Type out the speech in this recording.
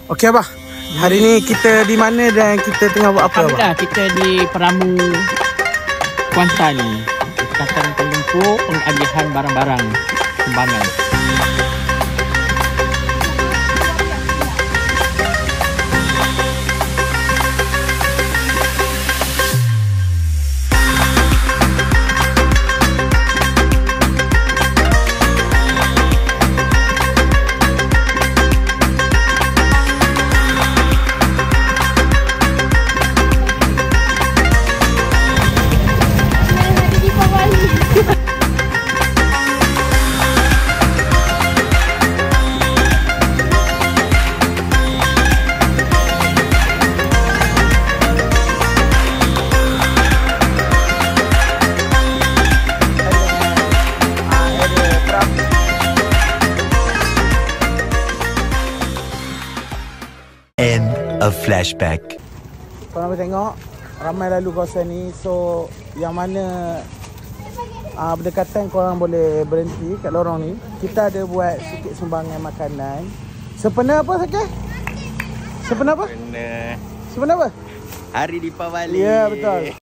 Okey Abah. Hari ni kita di mana dan kita tengah buat apa Abah? Kita di Peramu Kuantan, Kecamatan Kuala Lumpur, pengajian barang-barang sumbangan. End of flashback. Korang boleh tengok ramai lalu kawasan ni. So yang mana berdekatan korang boleh berhenti kat lorong ni. Kita ada buat sikit sumbangan makanan. Sempena apa Sakir? Sempena apa? Sempena apa? Hari Deepawali. Ya betul.